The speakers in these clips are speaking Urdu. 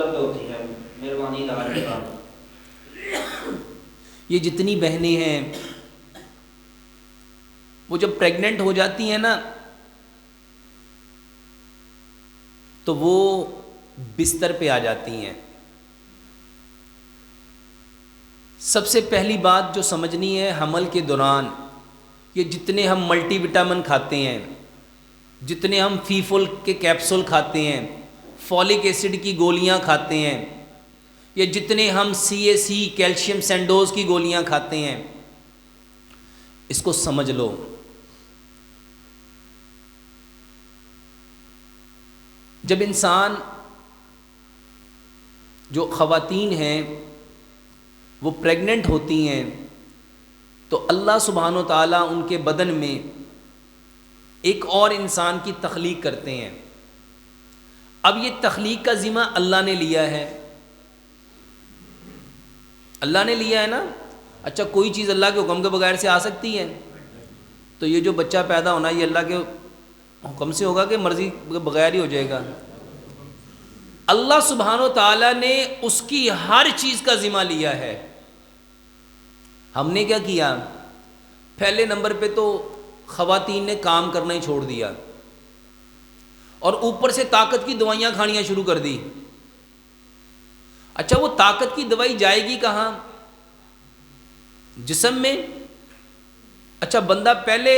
عورت پہ ہوتی ہے، مہربانی علاج بتا دیں۔ یہ جتنی بہنیں ہیں وہ جب پریگننٹ ہو جاتی ہیں نا تو وہ بستر پہ آ جاتی ہیں۔ سب سے پہلی بات جو سمجھنی ہے، حمل کے دوران یہ جتنے ہم ملٹی وٹامن کھاتے ہیں، جتنے ہم فیفل کے کیپسول کھاتے ہیں، فولک ایسڈ کی گولیاں کھاتے ہیں، یا جتنے ہم CAC کیلشیم سینڈوز کی گولیاں کھاتے ہیں، اس کو سمجھ لو۔ جب انسان، جو خواتین ہیں وہ پریگننٹ ہوتی ہیں تو اللہ سبحانہ و تعالیٰ ان کے بدن میں ایک اور انسان کی تخلیق کرتے ہیں۔ اب یہ تخلیق کا ذمہ اللہ نے لیا ہے، اللہ نے لیا ہے نا۔ اچھا کوئی چیز اللہ کے حکم کے بغیر سے آ سکتی ہے؟ تو یہ جو بچہ پیدا ہونا یہ اللہ کے حکم سے ہوگا کہ مرضی کے بغیر ہی ہو جائے گا؟ اللہ سبحانہ و تعالیٰ نے اس کی ہر چیز کا ذمہ لیا ہے۔ ہم نے کیا کیا؟ پہلے نمبر پہ تو خواتین نے کام کرنا ہی چھوڑ دیا، اور اوپر سے طاقت کی دوائیاں کھانیاں شروع کر دی۔ اچھا وہ طاقت کی دوائی جائے گی کہاں؟ جسم میں۔ اچھا بندہ پہلے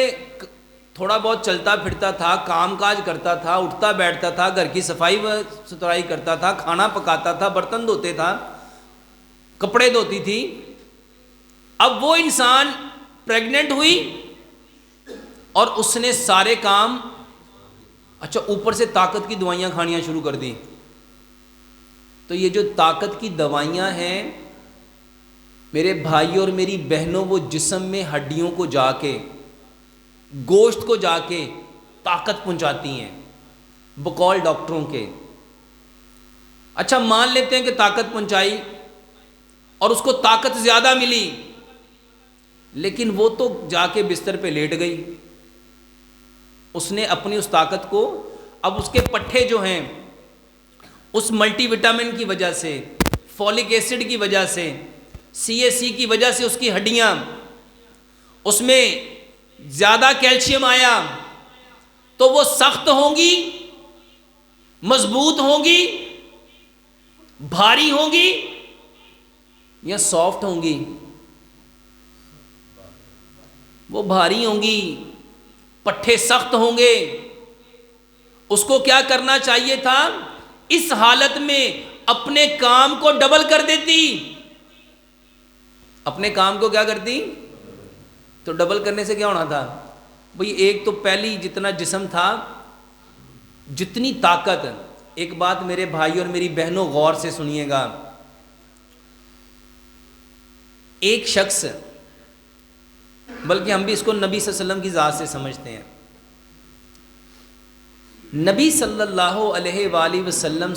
تھوڑا بہت چلتا پھرتا تھا، کام کاج کرتا تھا، اٹھتا بیٹھتا تھا، گھر کی صفائی ستھرائی کرتا تھا، کھانا پکاتا تھا، برتن دھوتے تھا، کپڑے دھوتی تھی۔ اب وہ انسان پریگننٹ ہوئی اور اس نے سارے کام، اچھا اوپر سے طاقت کی دوائیاں کھانیاں شروع کر دی۔ تو یہ جو طاقت کی دوائیاں ہیں میرے بھائیوں اور میری بہنوں، وہ جسم میں ہڈیوں کو جا کے، گوشت کو جا کے طاقت پہنچاتی ہیں بقول ڈاکٹروں کے۔ اچھا مان لیتے ہیں کہ طاقت پہنچائی اور اس کو طاقت زیادہ ملی، لیکن وہ تو جا کے بستر پہ لیٹ گئی، اس نے اپنی اس طاقت کو، اب اس کے پٹھے جو ہیں اس ملٹی وٹامن کی وجہ سے، فولک ایسڈ کی وجہ سے، CAC کی وجہ سے، اس کی ہڈیاں، اس میں زیادہ کیلشیم آیا تو وہ سخت ہوں گی، مضبوط ہوں گی، بھاری ہوں گی یا سافٹ ہوں گی؟ وہ بھاری ہوں گی، پٹھے سخت ہوں گے۔ اس کو کیا کرنا چاہیے تھا؟ اس حالت میں اپنے کام کو ڈبل کر دیتی۔ اپنے کام کو کیا کرتی؟ تو ڈبل کرنے سے کیا ہونا تھا بھئی؟ ایک تو پہلی جتنا جسم تھا، جتنی طاقت۔ ایک بات میرے بھائی اور میری بہنوں غور سے سنیے گا، ایک شخص، بلکہ ہم بھی اس کو نبی صلی اللہ علیہ وسلم کی ذات سے سمجھتے ہیں، نبی صلی اللہ علیہ وآلہ وسلم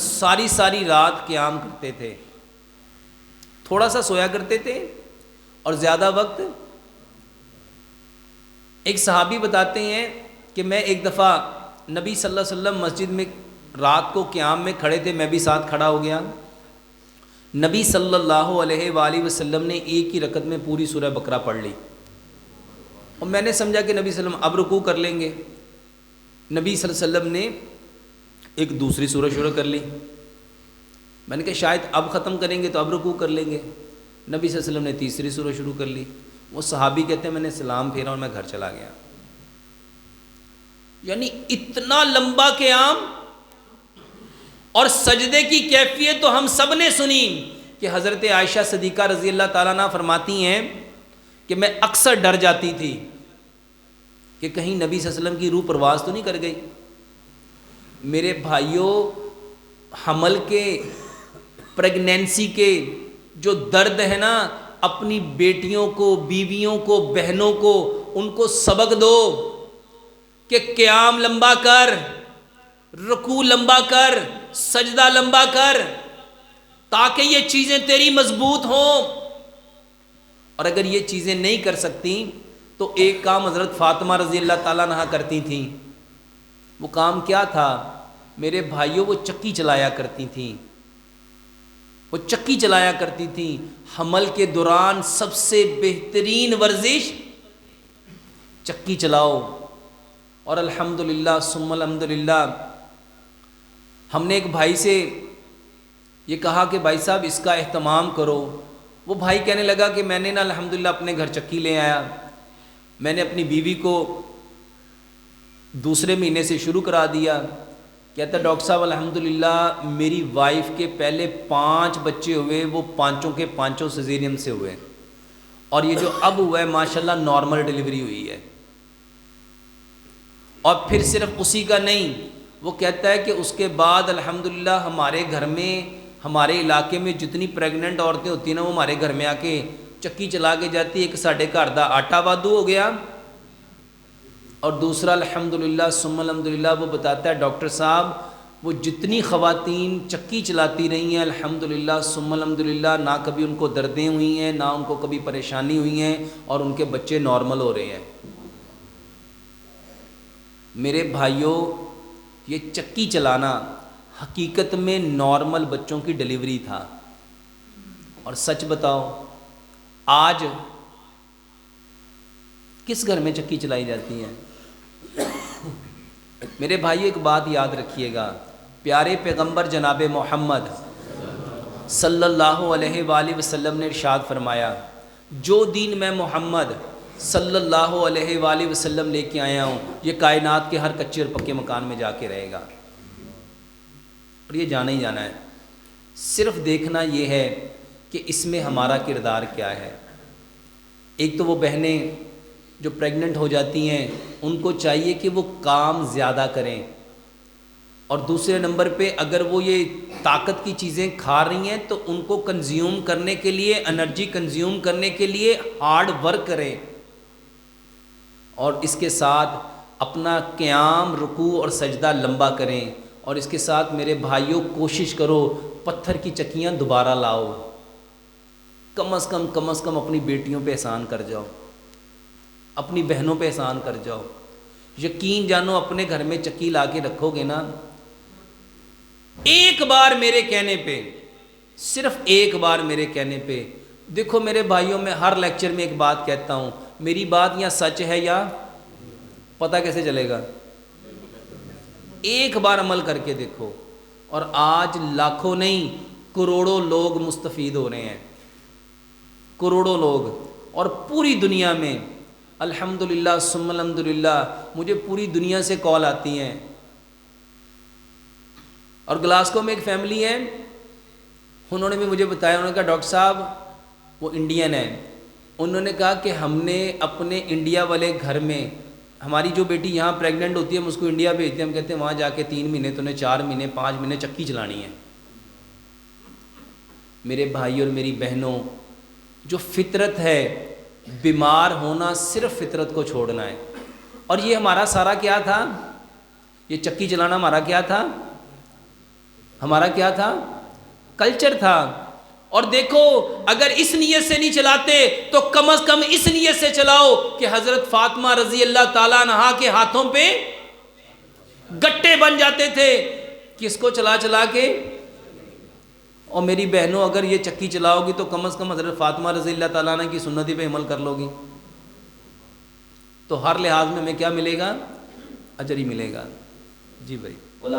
ساری رات قیام کرتے تھے، تھوڑا سا سویا کرتے تھے اور زیادہ وقت۔ ایک صحابی بتاتے ہیں کہ میں ایک دفعہ نبی صلی اللہ علیہ وسلم مسجد میں رات کو قیام میں کھڑے تھے، میں بھی ساتھ کھڑا ہو گیا۔ نبی صلی اللہ علیہ وآلہ وسلم نے ایک ہی رکعت میں پوری سورہ بقرہ پڑھ لی، اور میں نے سمجھا کہ نبی صلی اللہ علیہ وسلم اب رکوع کر لیں گے۔ نبی صلی اللہ علیہ وسلم نے ایک دوسری سورہ شروع کر لی، میں نے کہا شاید اب ختم کریں گے تو اب رکوع کر لیں گے۔ نبی صلی اللہ علیہ وسلم نے تیسری سورہ شروع کر لی۔ وہ صحابی کہتے ہیں میں نے سلام پھیرا اور میں گھر چلا گیا۔ یعنی اتنا لمبا قیام، اور سجدے کی کیفیت تو ہم سب نے سنی کہ حضرت عائشہ صدیقہ رضی اللہ تعالیٰ عنہ فرماتی ہیں کہ میں اکثر ڈر جاتی تھی کہ کہیں نبی صلی اللہ علیہ وسلم کی روح پرواز تو نہیں کر گئی۔ میرے بھائیوں، حمل کے، پریگنینسی کے جو درد ہے نا، اپنی بیٹیوں کو، بیویوں کو، بہنوں کو ان کو سبق دو کہ قیام لمبا کر، رکوع لمبا کر، سجدہ لمبا کر، تاکہ یہ چیزیں تیری مضبوط ہوں۔ اور اگر یہ چیزیں نہیں کر سکتی تو ایک کام حضرت فاطمہ رضی اللہ تعالیٰ عنہا کرتی تھیں۔ وہ کام کیا تھا میرے بھائیوں؟ وہ چکی چلایا کرتی تھیں۔ وہ چکی چلایا کرتی تھیں. حمل کے دوران سب سے بہترین ورزش چکی چلاؤ. اور الحمدللہ ثم الحمدللہ ہم نے ایک بھائی سے یہ کہا کہ بھائی صاحب اس کا اہتمام کرو. وہ بھائی کہنے لگا کہ میں نے نا الحمدللہ اپنے گھر چکی لے آیا. میں نے اپنی بیوی کو دوسرے مہینے سے شروع کرا دیا. کہتا ڈاکٹر صاحب الحمدللہ میری وائف کے پہلے 5 بچے ہوئے, وہ 5 کے 5 سیزیرین سے ہوئے, اور یہ جو اب ہوا ہے ماشاءاللہ نارمل ڈیلیوری ہوئی ہے. اور پھر صرف اسی کا نہیں, وہ کہتا ہے کہ اس کے بعد الحمدللہ ہمارے گھر میں, ہمارے علاقے میں جتنی پریگننٹ عورتیں ہوتی ہیں نا وہ ہمارے گھر میں آ کے چکی چلا کے جاتی. ایک ساڈے گھر دا آٹا وادو ہو گیا, اور دوسرا الحمدللہ ثم الحمدللہ وہ بتاتا ہے ڈاکٹر صاحب وہ جتنی خواتین چکی چلاتی رہی ہیں الحمدللہ ثم الحمدللہ نہ کبھی ان کو دردیں ہوئی ہیں, نہ ان کو کبھی پریشانی ہوئی ہیں, اور ان کے بچے نارمل ہو رہے ہیں. میرے بھائیوں یہ چکی چلانا حقیقت میں نارمل بچوں کی ڈیلیوری تھا. اور سچ بتاؤ آج کس گھر میں چکی چلائی جاتی ہے؟ میرے بھائی ایک بات یاد رکھیے گا, پیارے پیغمبر جناب محمد صلی اللہ علیہ وآلہ وسلم نے ارشاد فرمایا جو دین میں محمد صلی اللہ علیہ وآلہ وسلم لے کے آیا ہوں یہ کائنات کے ہر کچے اور پکے مکان میں جا کے رہے گا, اور یہ جانا ہی جانا ہے. صرف دیکھنا یہ ہے کہ اس میں ہمارا کردار کیا ہے. ایک تو وہ بہنیں جو پریگننٹ ہو جاتی ہیں ان کو چاہیے کہ وہ کام زیادہ کریں, اور دوسرے نمبر پہ اگر وہ یہ طاقت کی چیزیں کھا رہی ہیں تو ان کو کنزیوم کرنے کے لیے, انرجی کنزیوم کرنے کے لیے ہارڈ ورک کریں, اور اس کے ساتھ اپنا قیام رکوع اور سجدہ لمبا کریں. اور اس کے ساتھ میرے بھائیوں کوشش کرو پتھر کی چکیاں دوبارہ لاؤ, کم از کم اپنی بیٹیوں پہ احسان کر جاؤ, اپنی بہنوں پہ احسان کر جاؤ. یقین جانو اپنے گھر میں چکی لا کے رکھو گے نا, ایک بار میرے کہنے پہ, صرف ایک بار میرے کہنے پہ, دیکھو میرے بھائیوں میں ہر لیکچر میں ایک بات کہتا ہوں, میری بات یا سچ ہے یا پتہ کیسے چلے گا؟ ایک بار عمل کر کے دیکھو. اور آج لاکھوں نہیں کروڑوں لوگ مستفید ہو رہے ہیں, کروڑوں لوگ, اور پوری دنیا میں الحمدللہ ثم الحمدللہ مجھے پوری دنیا سے کال آتی ہیں. اور گلاسکو میں ایک فیملی ہے, انہوں نے بھی مجھے بتایا, انہوں نے کہا ڈاکٹر صاحب وہ انڈین ہے, انہوں نے کہا کہ ہم نے اپنے انڈیا والے گھر میں, ہماری جو بیٹی یہاں پریگننٹ ہوتی ہے ہم اس کو انڈیا بھیجتے ہیں, ہم کہتے ہیں وہاں جا کے 3 مہینے تو نے 4 مہینے 5 مہینے چکی چلانی ہے. میرے بھائی اور میری بہنوں جو فطرت ہے, بیمار ہونا صرف فطرت کو چھوڑنا ہے. اور یہ ہمارا سارا کیا تھا, یہ چکی چلانا ہمارا کیا تھا, ہمارا کیا تھا, کلچر تھا. اور دیکھو اگر اس نیت سے نہیں چلاتے تو کم از کم اس نیت سے چلاؤ کہ حضرت فاطمہ رضی اللہ تعالیٰ عنہا کے ہاتھوں پہ گٹے بن جاتے تھے, کس کو چلا چلا کے. اور میری بہنوں اگر یہ چکی چلاؤ گی تو کم از کم حضرت فاطمہ رضی اللہ تعالیٰ عنہ کی سنتی پہ عمل کر لو گی, تو ہر لحاظ میں ہمیں کیا ملے گا, اجر ہی ملے گا. جی بھائی.